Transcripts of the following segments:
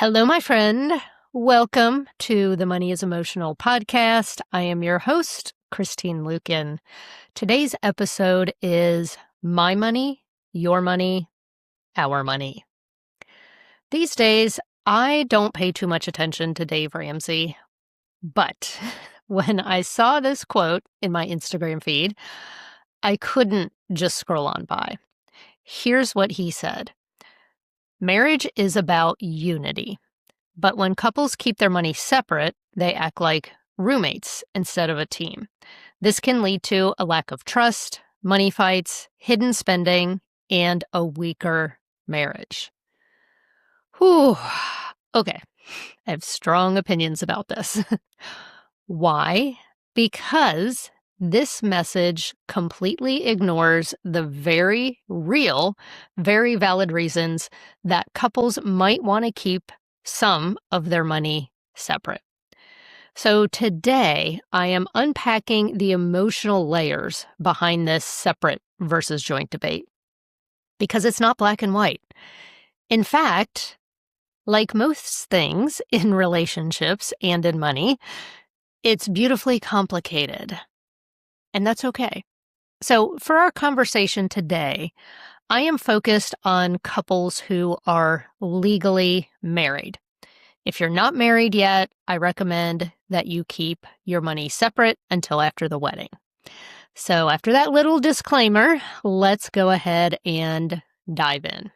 Hello, my friend. Welcome to the Money is Emotional podcast. I am your host, Christine Luken. Today's episode is My Money, Your Money, Our Money. These days, I don't pay too much attention to Dave Ramsey, but when I saw this quote in my Instagram feed, I couldn't just scroll on by. Here's what he said. Marriage is about unity. But when couples keep their money separate, they act like roommates instead of a team. This can lead to a lack of trust, money fights, hidden spending, and a weaker marriage. Whew. Okay, I have strong opinions about this. Why? Because this message completely ignores the very real, very valid reasons that couples might want to keep some of their money separate. So today, I am unpacking the emotional layers behind this separate versus joint debate, because it's not black and white. In fact, like most things in relationships and in money, it's beautifully complicated, and that's okay. So for our conversation today, I am focused on couples who are legally married. If you're not married yet, I recommend that you keep your money separate until after the wedding. So after that little disclaimer, let's go ahead and dive in.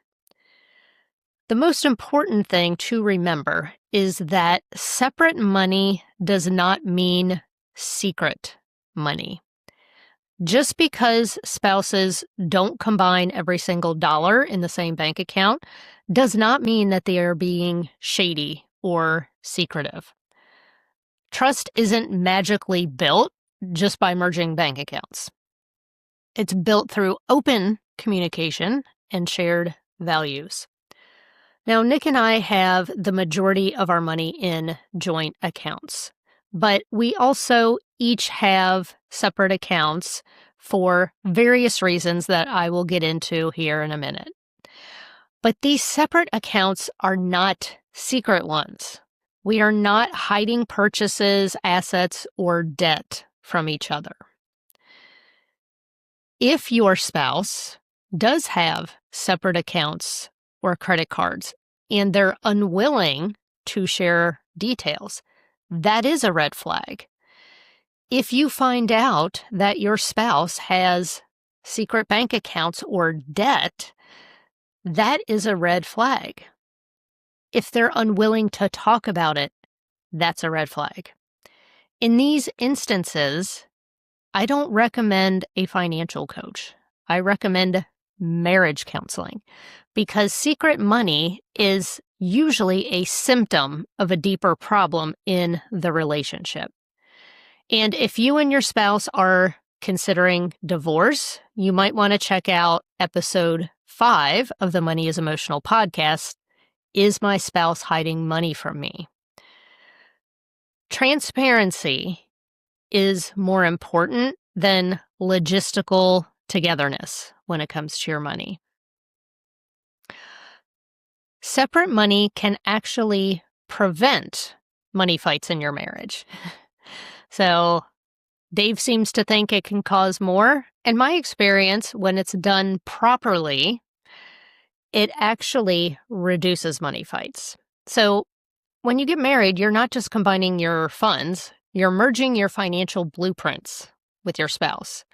The most important thing to remember is that separate money does not mean secret money. Just because spouses don't combine every single dollar in the same bank account does not mean that they are being shady or secretive. Trust isn't magically built just by merging bank accounts. It's built through open communication and shared values. Now, Nick and I have the majority of our money in joint accounts, but we also each have separate accounts for various reasons that I will get into here in a minute. But these separate accounts are not secret ones. We are not hiding purchases, assets, or debt from each other. If your spouse does have separate accounts or credit cards and they're unwilling to share details, that is a red flag. If you find out that your spouse has secret bank accounts or debt, that is a red flag. If they're unwilling to talk about it, that's a red flag. In these instances, I don't recommend a financial coach. I recommend marriage counseling, because secret money is usually a symptom of a deeper problem in the relationship. And if you and your spouse are considering divorce, you might want to check out episode 5 of the Money is Emotional podcast, Is My Spouse Hiding Money from Me? Transparency is more important than logistical togetherness when it comes to your money. Separate money can actually prevent money fights in your marriage. So Dave seems to think it can cause more. In my experience, when it's done properly, it actually reduces money fights. So when you get married, you're not just combining your funds, you're merging your financial blueprints with your spouse.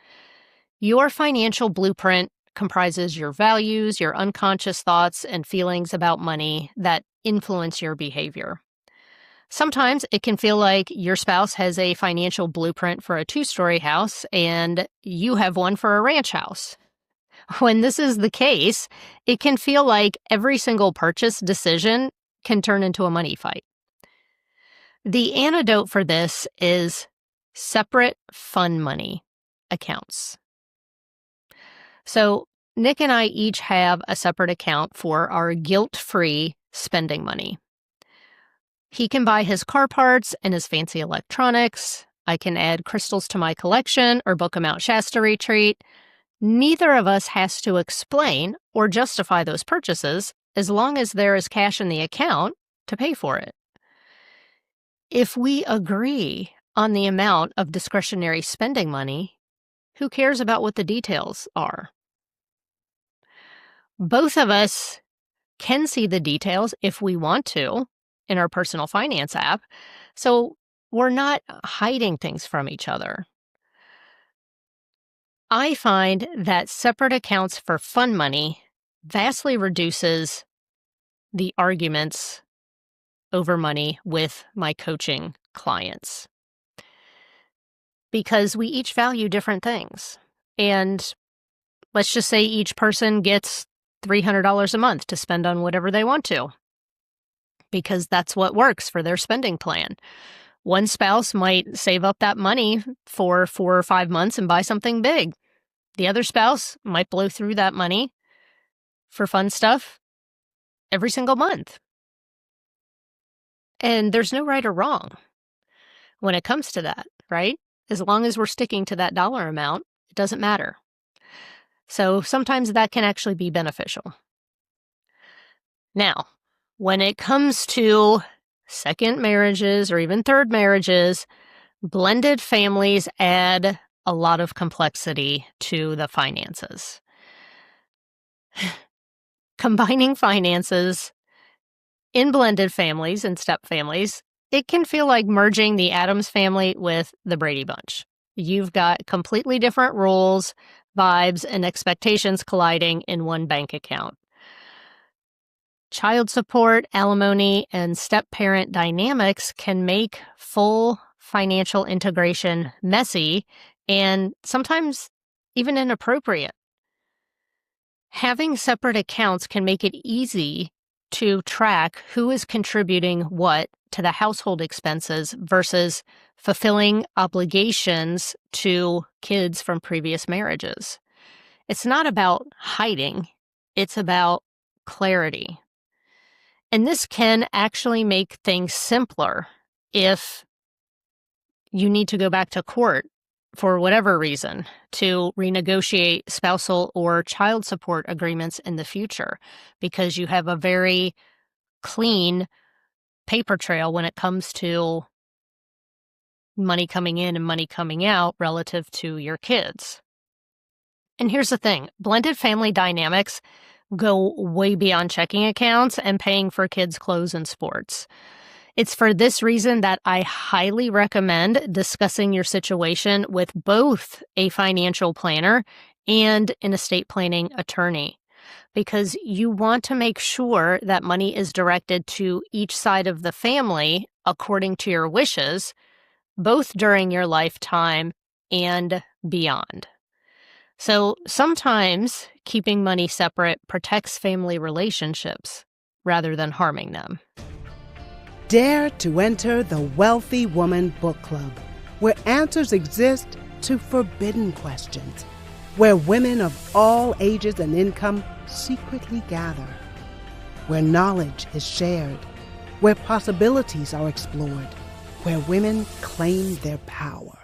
Your financial blueprint comprises your values, your unconscious thoughts, and feelings about money that influence your behavior. Sometimes it can feel like your spouse has a financial blueprint for a 2-story house and you have one for a ranch house. When this is the case, it can feel like every single purchase decision can turn into a money fight. The antidote for this is separate fun money accounts. So Nick and I each have a separate account for our guilt-free spending money. He can buy his car parts and his fancy electronics. I can add crystals to my collection or book a Mount Shasta retreat. Neither of us has to explain or justify those purchases. As long as there is cash in the account, to pay for it. If we agree on the amount of discretionary spending money, who cares about what the details are? Both of us can see the details if we want to in our personal finance app, so we're not hiding things from each other. I find that separate accounts for fun money vastly reduces the arguments over money with my coaching clients because we each value different things. And let's just say each person gets $300 a month to spend on whatever they want to, because that's what works for their spending plan. One spouse might save up that money for 4 or 5 months and buy something big. The other spouse might blow through that money for fun stuff every single month. And there's no right or wrong when it comes to that, right? As long as we're sticking to that dollar amount, it doesn't matter. So sometimes that can actually be beneficial. Now, when it comes to second marriages or even third marriages, blended families add a lot of complexity to the finances. Combining finances in blended families and step families, it can feel like merging the Addams family with the Brady Bunch. You've got completely different rules, vibes, and expectations colliding in one bank account. Child support, alimony, and step-parent dynamics can make full financial integration messy and sometimes even inappropriate. Having separate accounts can make it easy to track who is contributing what to the household expenses versus fulfilling obligations to kids from previous marriages. It's not about hiding, it's about clarity. And this can actually make things simpler if you need to go back to court for whatever reason to renegotiate spousal or child support agreements in the future, because you have a very clean paper trail when it comes to money coming in and money coming out relative to your kids. And here's the thing, blended family dynamics go way beyond checking accounts and paying for kids' clothes and sports. It's for this reason that I highly recommend discussing your situation with both a financial planner and an estate planning attorney, because you want to make sure that money is directed to each side of the family according to your wishes, both during your lifetime and beyond. So sometimes keeping money separate protects family relationships rather than harming them. Dare to enter the Wealthy Woman Book Club, where answers exist to forbidden questions, where women of all ages and income secretly gather, where knowledge is shared, where possibilities are explored, where women claim their power.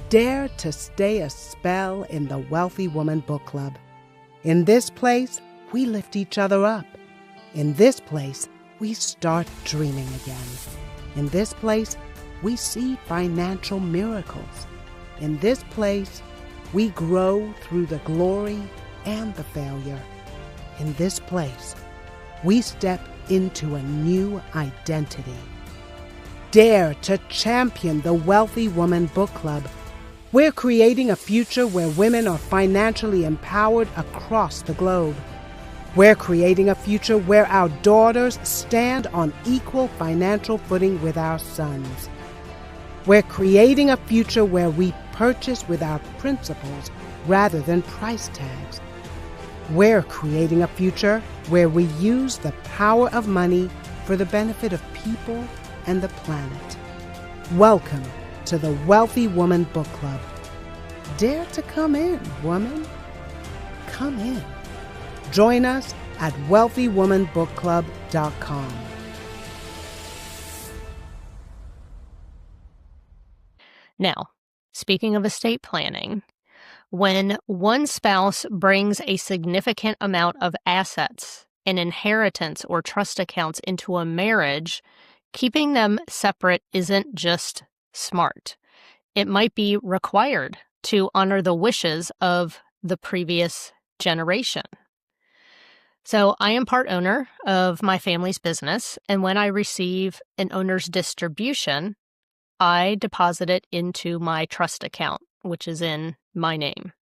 Dare to stay a spell in the Wealthy Woman Book Club. In this place, we lift each other up. In this place, we start dreaming again. In this place, we see financial miracles. In this place, we grow through the glory and the failure. In this place, we step into a new identity. Dare to champion the Wealthy Woman Book Club. We're creating a future where women are financially empowered across the globe. We're creating a future where our daughters stand on equal financial footing with our sons. We're creating a future where we purchase with our principles rather than price tags. We're creating a future where we use the power of money for the benefit of people and the planet. Welcome to the Wealthy Woman Book Club. Dare to come in, woman. Come in. Join us at wealthywomanbookclub.com. Now, speaking of estate planning, when one spouse brings a significant amount of assets an inheritance or trust accounts into a marriage, keeping them separate isn't just smart. It might be required to honor the wishes of the previous generation. So I am part owner of my family's business, and when I receive an owner's distribution, I deposit it into my trust account, which is in my name.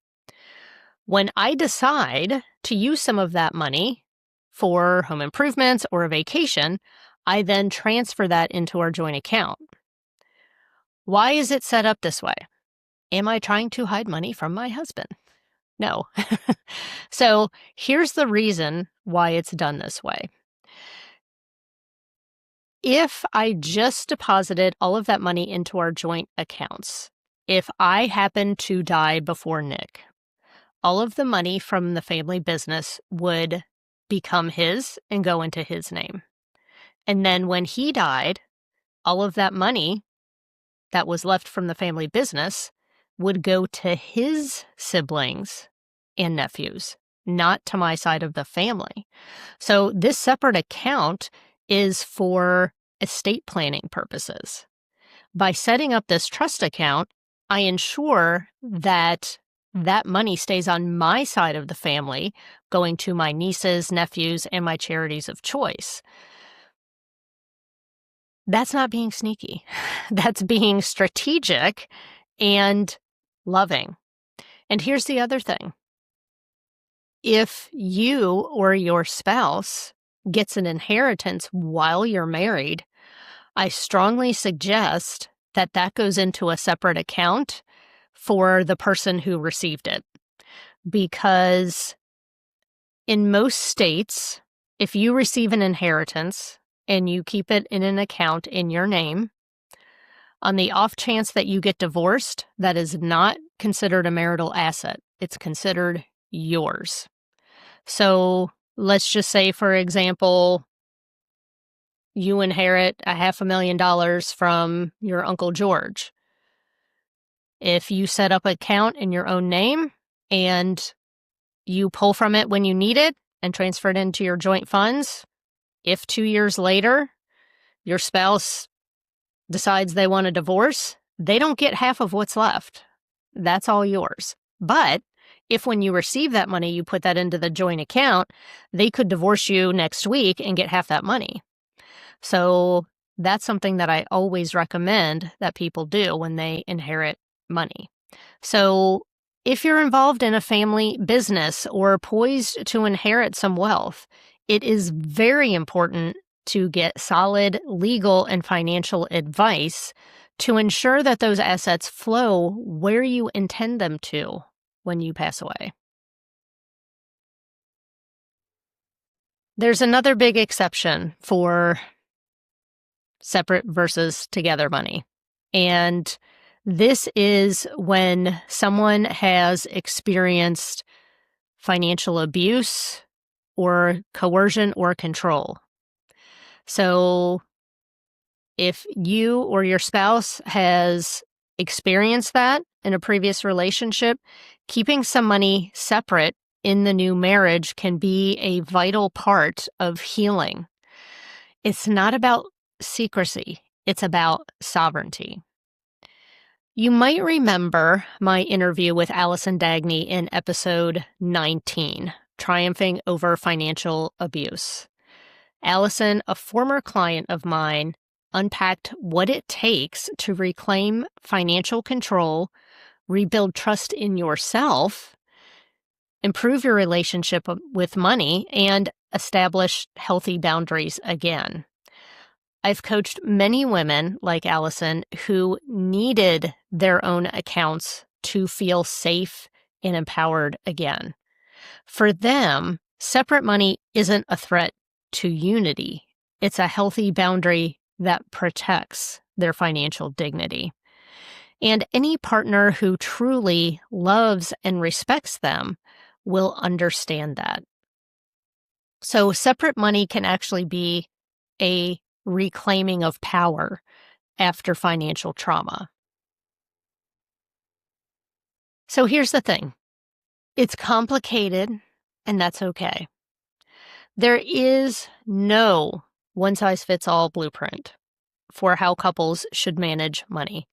When I decide to use some of that money for home improvements or a vacation, I then transfer that into our joint account. Why is it set up this way? Am I trying to hide money from my husband? No. So here's the reason why it's done this way. If I just deposited all of that money into our joint accounts, if I happen to die before Nick, all of the money from the family business would become his and go into his name. And then when he died, all of that money that was left from the family business would go to his siblings and nephews, not to my side of the family. So this separate account is for estate planning purposes. By setting up this trust account, I ensure that that money stays on my side of the family, going to my nieces, nephews, and my charities of choice. That's not being sneaky. That's being strategic and loving. And here's the other thing. If you or your spouse gets an inheritance while you're married, I strongly suggest that that goes into a separate account for the person who received it. Because in most states, if you receive an inheritance and you keep it in an account in your name, on the off chance that you get divorced, that is not considered a marital asset. It's considered yours. So let's just say, for example, you inherit $500,000 from your Uncle George. If you set up an account in your own name and you pull from it when you need it and transfer it into your joint funds, if 2 years later your spouse decides they want a divorce, they don't get half of what's left. That's all yours. But if when you receive that money, you put that into the joint account, they could divorce you next week and get half that money. So that's something that I always recommend that people do when they inherit money. So if you're involved in a family business or poised to inherit some wealth, it is very important to get solid legal and financial advice to ensure that those assets flow where you intend them to when you pass away. There's another big exception for separate versus together money. And this is when someone has experienced financial abuse or coercion or control. So if you or your spouse has experienced that in a previous relationship, keeping some money separate in the new marriage can be a vital part of healing. It's not about secrecy. It's about sovereignty. You might remember my interview with Allison Dagney in episode 19, Triumphing Over Financial Abuse. Allison, a former client of mine, unpacked what it takes to reclaim financial control, rebuild trust in yourself, improve your relationship with money, and establish healthy boundaries again. I've coached many women like Allison who needed their own accounts to feel safe and empowered again. For them, separate money isn't a threat to unity. It's a healthy boundary that protects their financial dignity. And any partner who truly loves and respects them will understand that. So separate money can actually be a reclaiming of power after financial trauma. So here's the thing. It's complicated, and that's okay. There is no one-size-fits-all blueprint for how couples should manage money.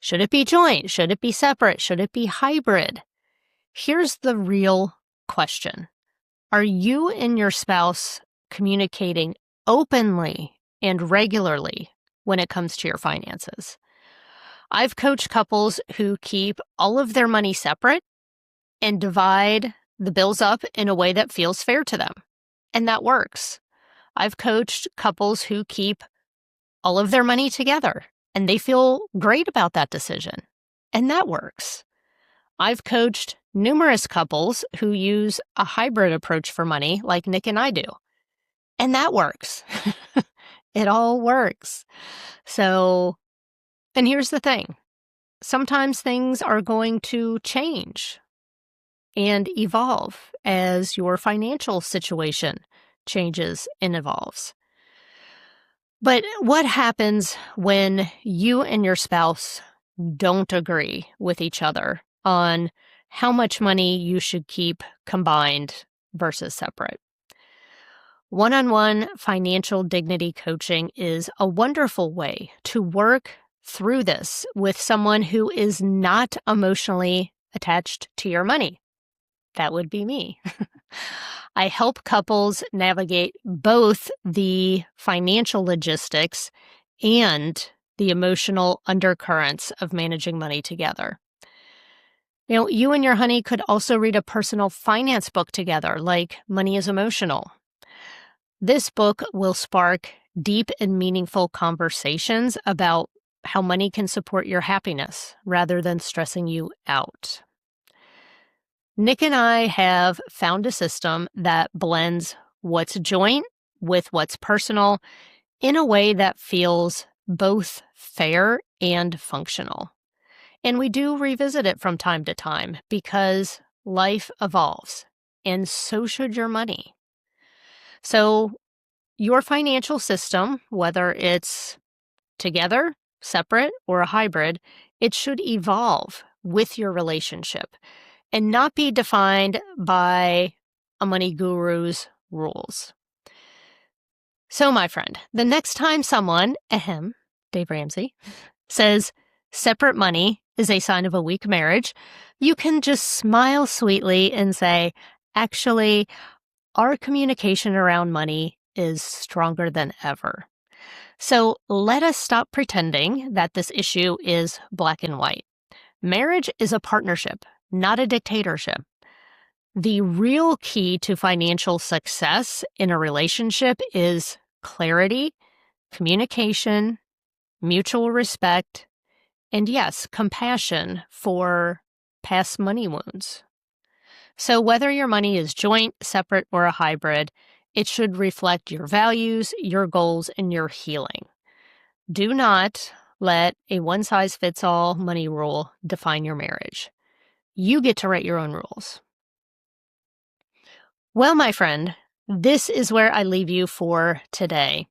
Should it be joint? Should it be separate? Should it be hybrid? Here's the real question. Are you and your spouse communicating openly and regularly when it comes to your finances? I've coached couples who keep all of their money separate and divide the bills up in a way that feels fair to them. And that works. I've coached couples who keep all of their money together and they feel great about that decision. And that works. I've coached numerous couples who use a hybrid approach for money like Nick and I do. And that works. It all works. So, and here's the thing. Sometimes things are going to change and evolve as your financial situation changes and evolves. But what happens when you and your spouse don't agree with each other on how much money you should keep combined versus separate? One-on-one financial dignity coaching is a wonderful way to work through this with someone who is not emotionally attached to your money. That would be me. I help couples navigate both the financial logistics and the emotional undercurrents of managing money together. You know, you and your honey could also read a personal finance book together, like Money is Emotional. This book will spark deep and meaningful conversations about how money can support your happiness rather than stressing you out. Nick and I have found a system that blends what's joint with what's personal in a way that feels both fair and functional. And we do revisit it from time to time because life evolves, and so should your money. So your financial system, whether it's together, separate, or a hybrid, it should evolve with your relationship and not be defined by a money guru's rules. So, my friend, the next time someone, Dave Ramsey, says separate money is a sign of a weak marriage, you can just smile sweetly and say, actually, our communication around money is stronger than ever. So let us stop pretending that this issue is black and white. Marriage is a partnership, not a dictatorship. The real key to financial success in a relationship is clarity, communication, mutual respect, and yes, compassion for past money wounds. So whether your money is joint, separate, or a hybrid, it should reflect your values, your goals, and your healing. Do not let a one-size-fits-all money rule define your marriage. You get to write your own rules. Well, my friend, this is where I leave you for today.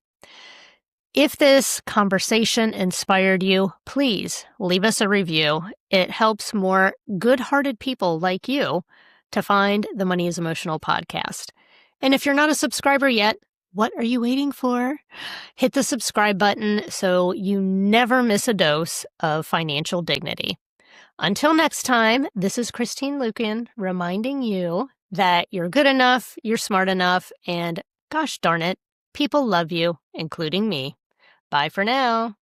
If this conversation inspired you, please leave us a review. It helps more good-hearted people like you to find the Money is Emotional podcast. And if you're not a subscriber yet, what are you waiting for? Hit the subscribe button so you never miss a dose of financial dignity. Until next time, this is Christine Luken reminding you that you're good enough, you're smart enough, and gosh darn it, people love you, including me. Bye for now.